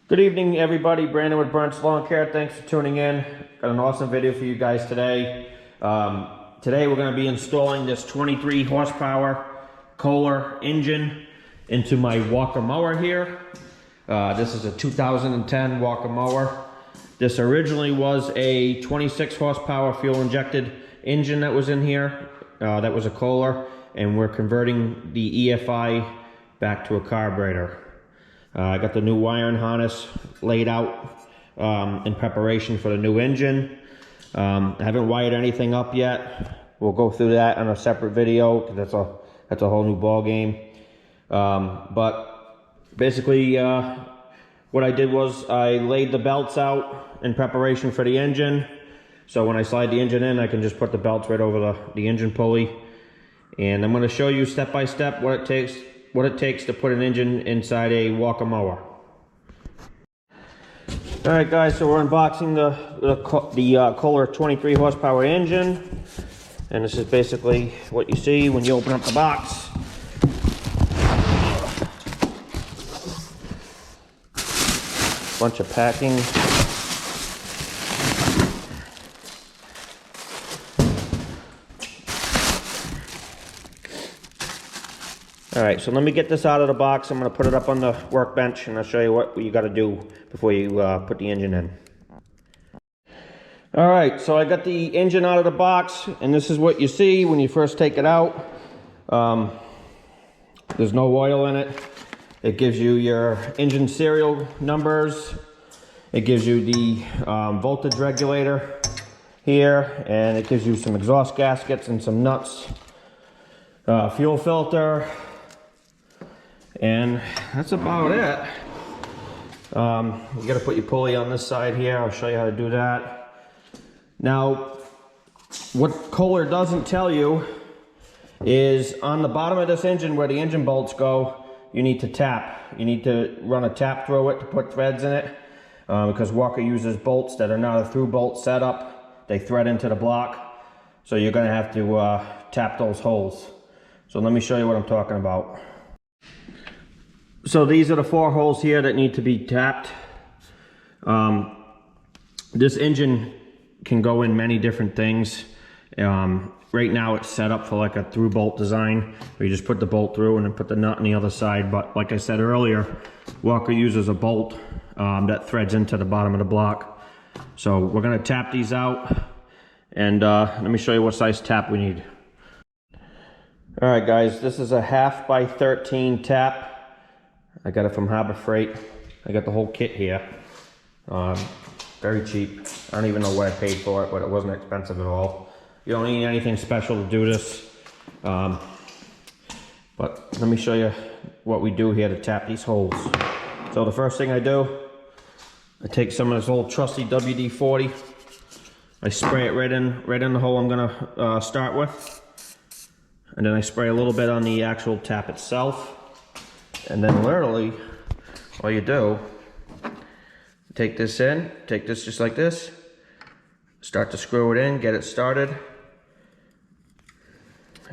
Good evening, everybody. Brandon with Burnt's Lawn Care. Thanks for tuning in. Got an awesome video for you guys today. Today we're going to be installing this 23 horsepower Kohler engine into my Walker mower here. This is a 2010 Walker mower. This originally was a 26 horsepower fuel injected engine that was in here. That was a Kohler, and we're converting the EFI back to a carburetor. I got the new wiring harness laid out in preparation for the new engine. I haven't wired anything up yet. We'll go through that on a separate video because that's a whole new ball game. But basically, what I did was I laid the belts out in preparation for the engine. So when I slide the engine in, I can just put the belts right over the engine pulley. And I'm going to show you step by step what it takes to put an engine inside a Walker mower. Alright guys, so we're unboxing the Kohler 23 horsepower engine, and this is basically what you see when you open up the box. Bunch of packing. Alright, so let me get this out of the box. I'm going to put it up on the workbench and I'll show you what you got to do before you put the engine in. Alright, so I got the engine out of the box, and this is what you see when you first take it out. There's no oil in it. It gives you your engine serial numbers. It gives you the voltage regulator here, and it gives you some exhaust gaskets and some nuts. Fuel filter. And that's about it. You got to put your pulley on this side here. I'll show you how to do that. Now, what Kohler doesn't tell you is on the bottom of this engine where the engine bolts go, you need to tap. You need to run a tap through it to put threads in it, because Walker uses bolts that are not a through bolt setup. They thread into the block, so you're going to have to tap those holes. So let me show you what I'm talking about. So these are the 4 holes here that need to be tapped. This engine can go in many different things. Right now it's set up for like a through bolt design, where you just put the bolt through and then put the nut on the other side. But like I said earlier, Walker uses a bolt that threads into the bottom of the block. So we're going to tap these out, and let me show you what size tap we need. Alright guys, this is a 1/2 by 13 tap. I got it from Harbor Freight. I got the whole kit here. Very cheap. I don't even know what I paid for it, but it wasn't expensive at all. You don't need anything special to do this. But let me show you what we do here to tap these holes. So the first thing I do, I take some of this old trusty WD-40. I spray it right in the hole I'm gonna start with. And then I spray a little bit on the actual tap itself. And then literally, all you do, take this in, take this just like this, start to screw it in, get it started,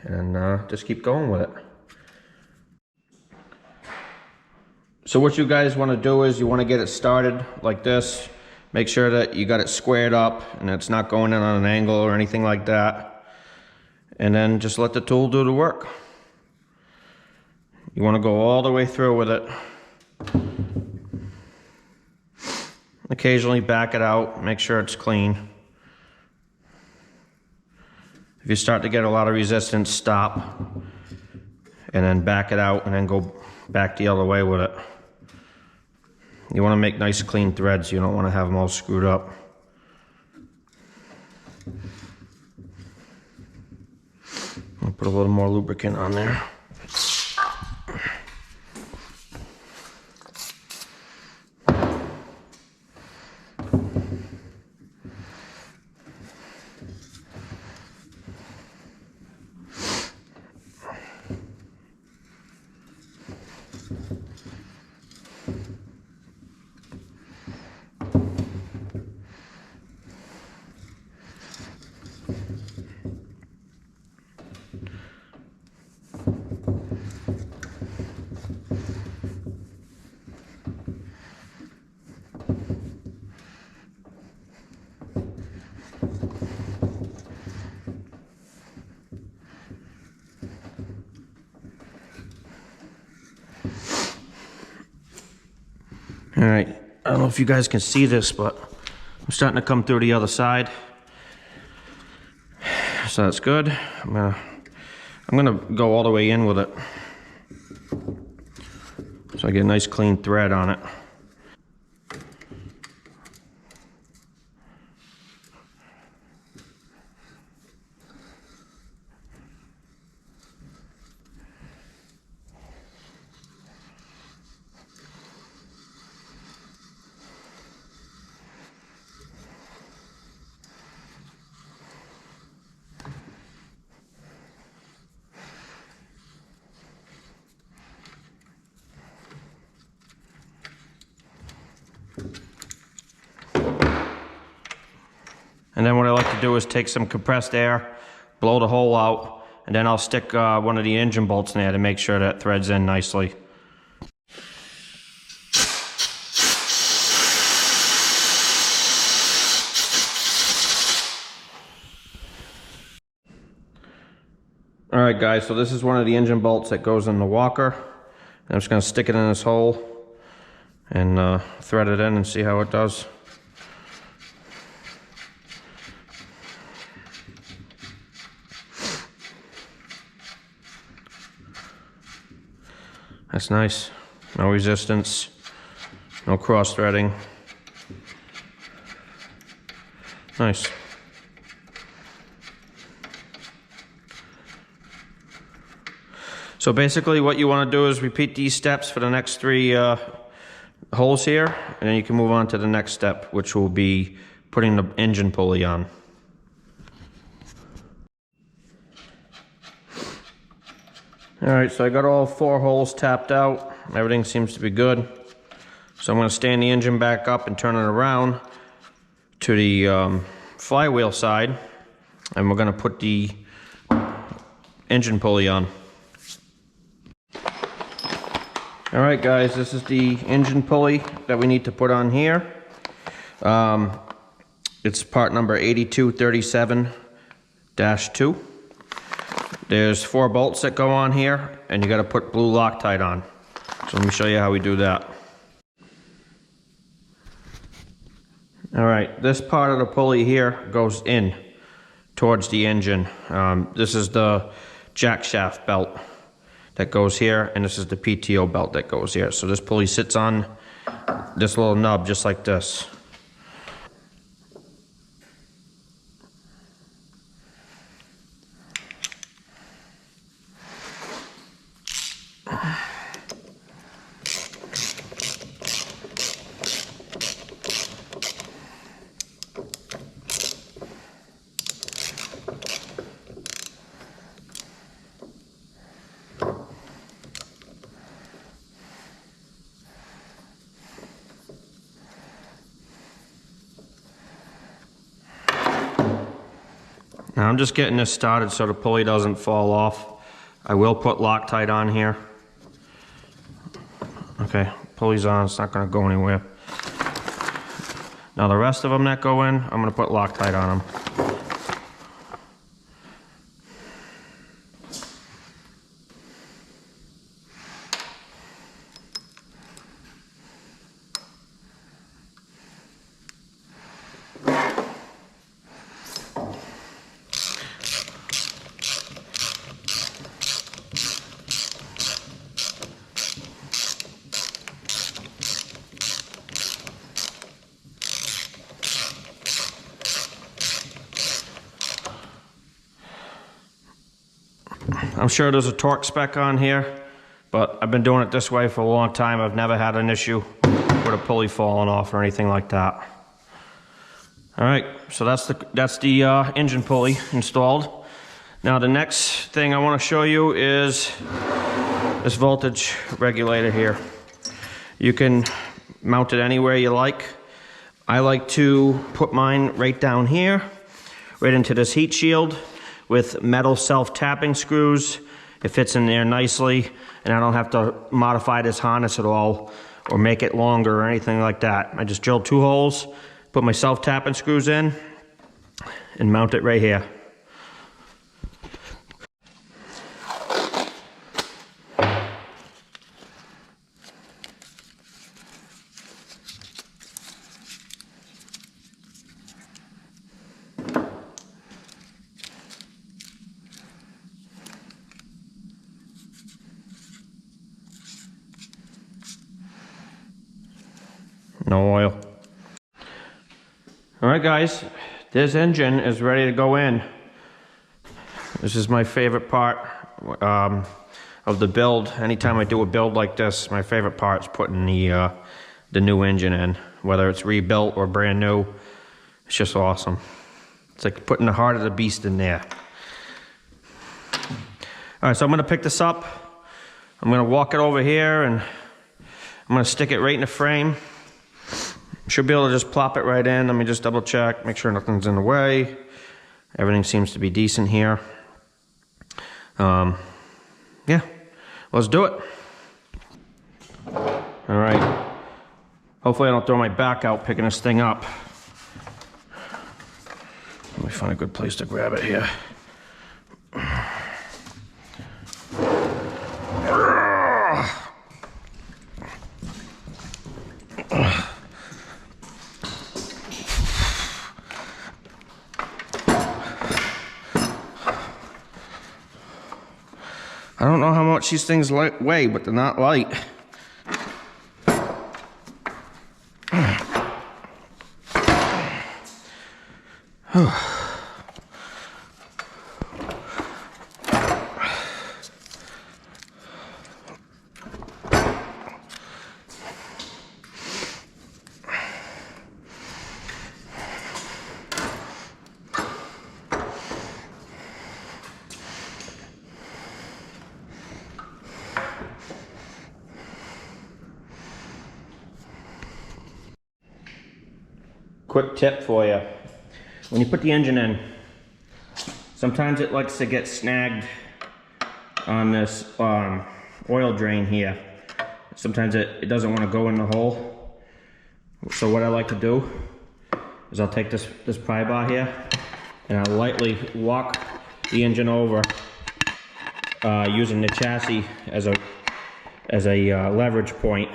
and just keep going with it. So what you guys want to do is you want to get it started like this. Make sure that you got it squared up and it's not going in on an angle or anything like that. And then just let the tool do the work. You want to go all the way through with it. Occasionally back it out, make sure it's clean. If you start to get a lot of resistance, stop. And then back it out and then go back the other way with it. You want to make nice clean threads. You don't want to have them all screwed up. I'll put a little more lubricant on there. All right, I don't know if you guys can see this, but I'm starting to come through the other side. So that's good. I'm gonna go all the way in with it, so I get a nice clean thread on it. And then what I like to do is take some compressed air, blow the hole out, and then I'll stick one of the engine bolts in there to make sure that threads in nicely. Alright guys, so this is one of the engine bolts that goes in the walker. I'm just going to stick it in this hole and thread it in and see how it does. That's nice. No resistance, no cross threading. Nice. So basically what you want to do is repeat these steps for the next 3 holes here, and then you can move on to the next step, which will be putting the engine pulley on. Alright, so I got all 4 holes tapped out. Everything seems to be good. So I'm going to stand the engine back up and turn it around to the flywheel side, and we're going to put the engine pulley on. Alright guys, this is the engine pulley that we need to put on here. It's part number 8237-2. There's 4 bolts that go on here, and you got to put blue Loctite on. So let me show you how we do that. Alright, this part of the pulley here goes in towards the engine. This is the jack shaft belt that goes here, and this is the Pto belt that goes here. So this pulley sits on this little nub just like this. Now I'm just getting this started so the pulley doesn't fall off. I will put Loctite on here. Okay, pulley's on, it's not gonna go anywhere. Now the rest of them that go in, I'm gonna put Loctite on them. I'm sure there's a torque spec on here, but I've been doing it this way for a long time. I've never had an issue with a pulley falling off or anything like that. All right, so that's the engine pulley installed. Now the next thing I want to show you is this voltage regulator here. You can mount it anywhere you like. I like to put mine right down here, right into this heat shield with metal self-tapping screws. It fits in there nicely, and I don't have to modify this harness at all or make it longer or anything like that. I just drill 2 holes, put my self-tapping screws in, and mount it right here. No oil. All right, guys, this engine is ready to go in. This is my favorite part of the build. Anytime I do a build like this, my favorite part is putting the new engine in, whether it's rebuilt or brand new. It's just awesome. It's like putting the heart of the beast in there. All right, so I'm gonna pick this up. I'm gonna walk it over here and I'm gonna stick it right in the frame. Should be able to just plop it right in. Let me just double check, make sure nothing's in the way. Everything seems to be decent here. Yeah, let's do it. All right. Hopefully I don't throw my back out picking this thing up. Let me find a good place to grab it here. I don't know how much these things weigh, but they're not light. Quick tip for you. When you put the engine in, sometimes it likes to get snagged on this oil drain here. Sometimes it doesn't want to go in the hole. So what I like to do is I'll take this pry bar here and I'll lightly walk the engine over using the chassis as a leverage point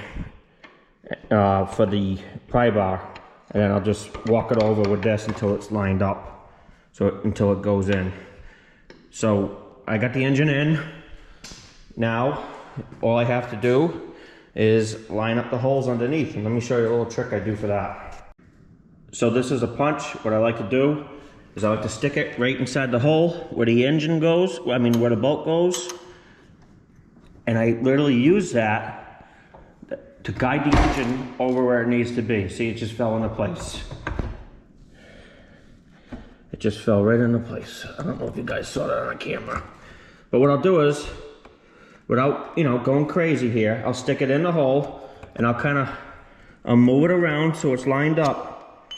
for the pry bar. And then I'll just walk it over with this until it's lined up, until it goes in. So I got the engine in. Now, all I have to do is line up the holes underneath. And let me show you a little trick I do for that. So this is a punch. What I like to do is I like to stick it right inside the hole where the engine goes, where the bolt goes. And I literally use that to guide the engine over where it needs to be. See, it just fell into place. It just fell right into place. I don't know if you guys saw that on camera. But what I'll do is, without going crazy here, I'll stick it in the hole and I'll move it around so it's lined up.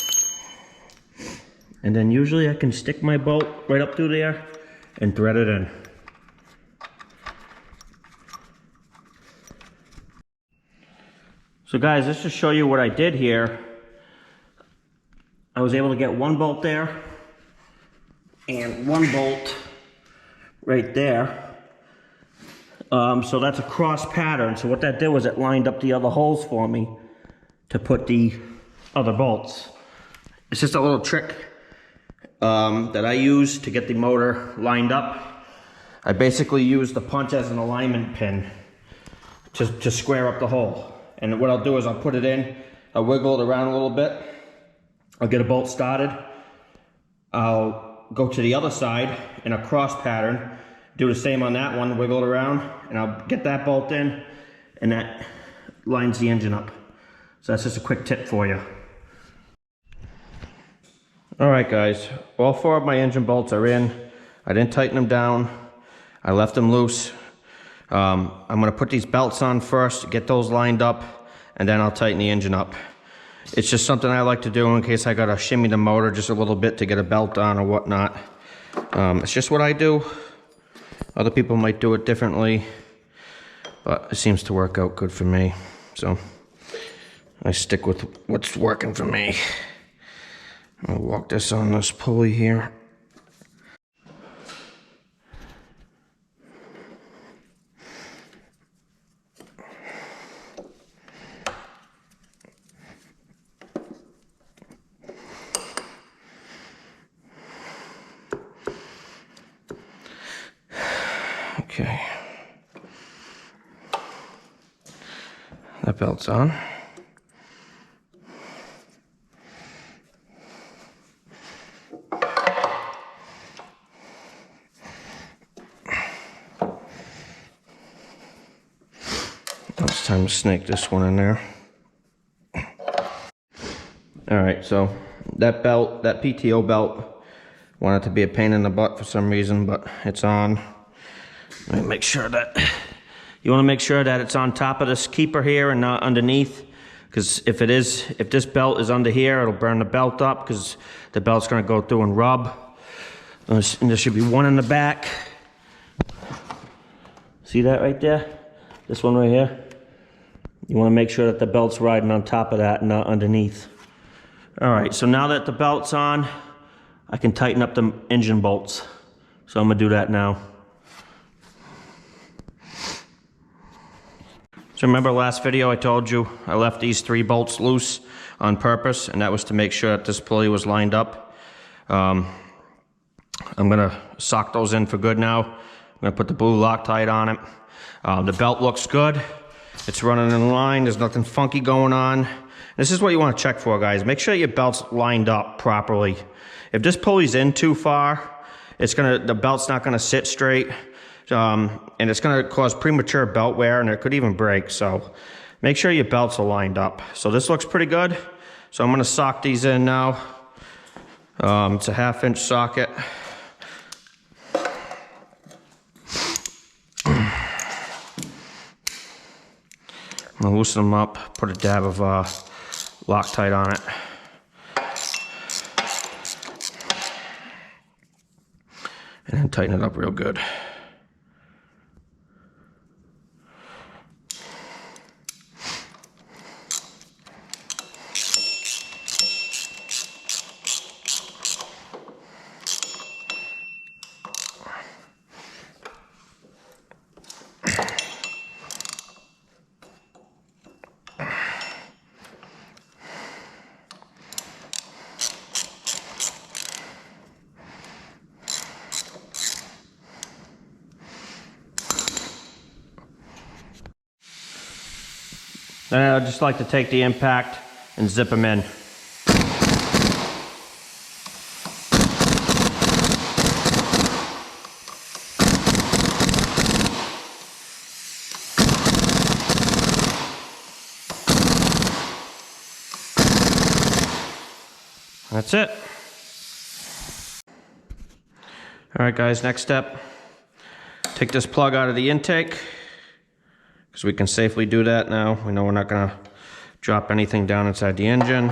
And then usually I can stick my bolt right up through there and thread it in. So guys, just to show you what I did here, I was able to get one bolt there and one bolt right there. So that's a cross pattern. So what that did was it lined up the other holes for me to put the other bolts. It's just a little trick that I use to get the motor lined up. I basically use the punch as an alignment pin to square up the hole. And what I'll do is I'll put it in, I'll wiggle it around a little bit, I'll get a bolt started, I'll go to the other side in a cross pattern, do the same on that one, wiggle it around, and I'll get that bolt in, and that lines the engine up. So that's just a quick tip for you. Alright guys, all 4 of my engine bolts are in. I didn't tighten them down, I left them loose. I'm going to put these belts on first, get those lined up, and then I'll tighten the engine up. It's just something I like to do in case I got to shimmy the motor just a little bit to get a belt on or whatnot. It's just what I do. Other people might do it differently, but it seems to work out good for me. So I stick with what's working for me. I'll walk this on this pulley here. Okay, that belt's on. gonna snake this one in there. Alright, so that belt, that PTO belt, wanted to be a pain in the butt for some reason, but it's on. Let me make sure that, you want to make sure that it's on top of this keeper here and not underneath, because if this belt is under here, it'll burn the belt up, because the belt's going to go through and rub. And there should be one in the back. See that right there? This one right here? You want to make sure that the belt's riding on top of that and not underneath. Alright, so now that the belt's on, I can tighten up the engine bolts. So I'm going to do that now. So remember last video I told you I left these 3 bolts loose on purpose, and that was to make sure that this pulley was lined up. I'm gonna sock those in for good now. I'm gonna put the blue Loctite on it. The belt looks good. It's running in line. There's nothing funky going on. This is what you want to check for, guys. Make sure your belt's lined up properly. If this pulley's in too far, the belt's not gonna sit straight. And it's going to cause premature belt wear, and it could even break. So make sure your belts are lined up. So this looks pretty good. So I'm going to sock these in now. It's a 1/2 inch socket. I'm going to loosen them up, put a dab of Loctite on it. And then tighten it up real good. Then I'd just like to take the impact and zip them in. That's it. All right, guys, next step. Take this plug out of the intake, because we can safely do that now. We know we're not gonna drop anything down inside the engine.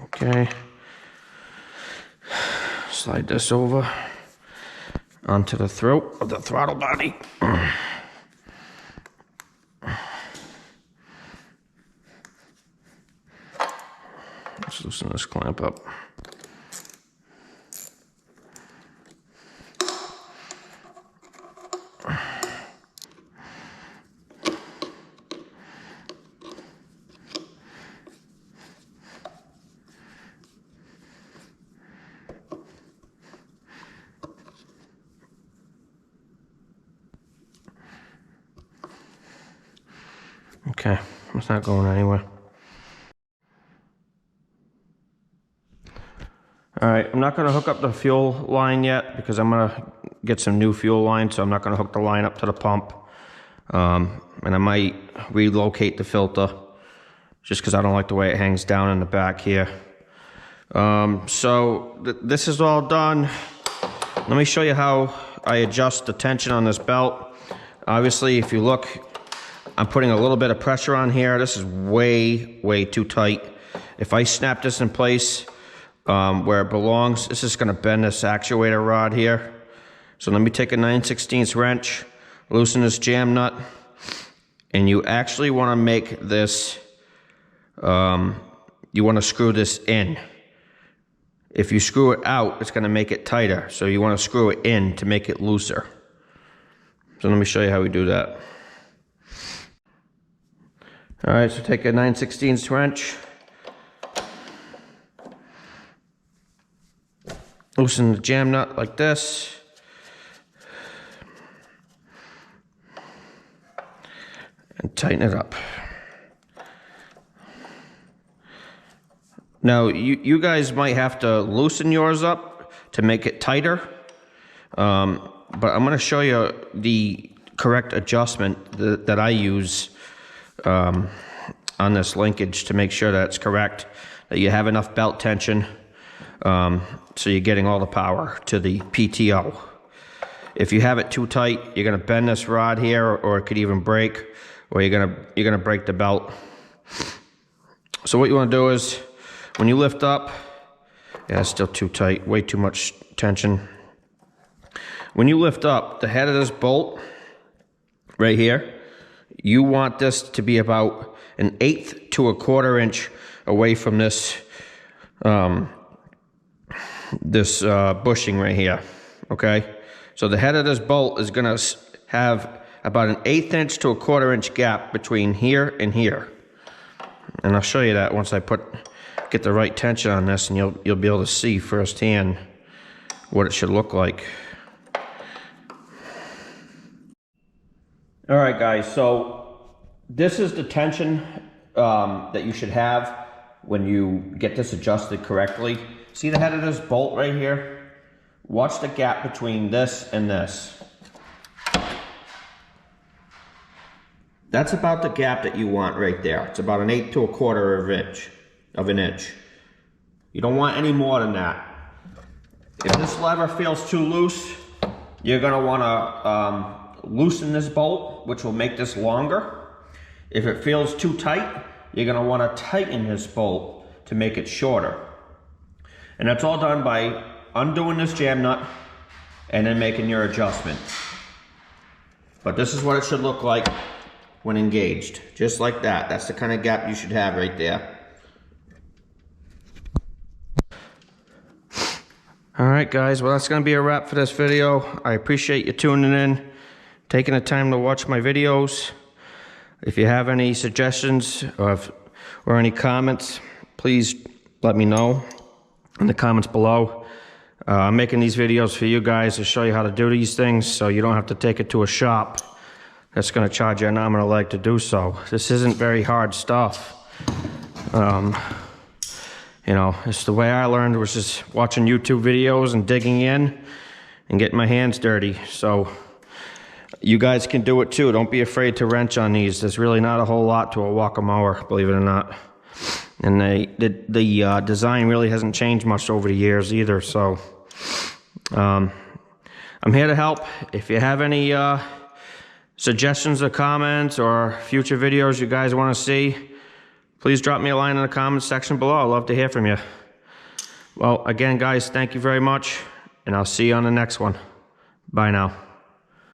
Okay. Slide this over onto the throat of the throttle body. Let's loosen this clamp up. Okay, it's not going anywhere. All right, I'm not gonna hook up the fuel line yet because I'm gonna get some new fuel line, so I'm not gonna hook the line up to the pump. And I might relocate the filter just because I don't like the way it hangs down in the back here. This is all done. Let me show you how I adjust the tension on this belt. Obviously, if you look, I'm putting a little bit of pressure on here. This is way, way too tight. If I snap this in place where it belongs, this is gonna bend this actuator rod here. So let me take a 9/16 wrench, loosen this jam nut, and you actually wanna make this, you wanna screw this in. If you screw it out, it's gonna make it tighter. So you wanna screw it in to make it looser. So let me show you how we do that. All right, so take a 9/16 wrench, loosen the jam nut like this, and tighten it up. Now, you guys might have to loosen yours up to make it tighter, but I'm going to show you the correct adjustment that I use on this linkage to make sure that it's correct, that you have enough belt tension, so you're getting all the power to the PTO. If you have it too tight, you're going to bend this rod here, or it could even break, or you're going to break the belt. So what you want to do is, when you lift up, yeah, it's still too tight, way too much tension. When you lift up the head of this bolt right here, you want this to be about 1/8 to 1/4 inch away from this bushing right here. Okay, so the head of this bolt is going to have about 1/8 inch to 1/4 inch gap between here and here, and I'll show you that once I get the right tension on this, and you'll be able to see firsthand what it should look like. All right, guys, so this is the tension that you should have when you get this adjusted correctly. See the head of this bolt right here? Watch the gap between this and this. That's about the gap that you want right there. It's about 1/8 to 1/4 of an inch. You don't want any more than that. If this lever feels too loose, you're going to want to loosen this bolt, which will make this longer. If it feels too tight, you're going to want to tighten this bolt to make it shorter. And that's all done by undoing this jam nut and then making your adjustment. But this is what it should look like when engaged, just like that. That's the kind of gap you should have right there. Alright guys, well that's going to be a wrap for this video. I appreciate you tuning in, taking the time to watch my videos. If you have any suggestions or any comments, please let me know in the comments below. I'm making these videos for you guys to show you how to do these things, so you don't have to take it to a shop that's going to charge you an arm and a leg to do so. This isn't very hard stuff. You know, it's the way I learned, was just watching YouTube videos and digging in and getting my hands dirty. So you guys can do it too. Don't be afraid to wrench on these. There's really not a whole lot to a walker mower, believe it or not. And the design really hasn't changed much over the years either. So I'm here to help. If you have any suggestions or comments or future videos you guys want to see, please drop me a line in the comments section below. I'd love to hear from you. Well, again, guys, thank you very much, and I'll see you on the next one. Bye now.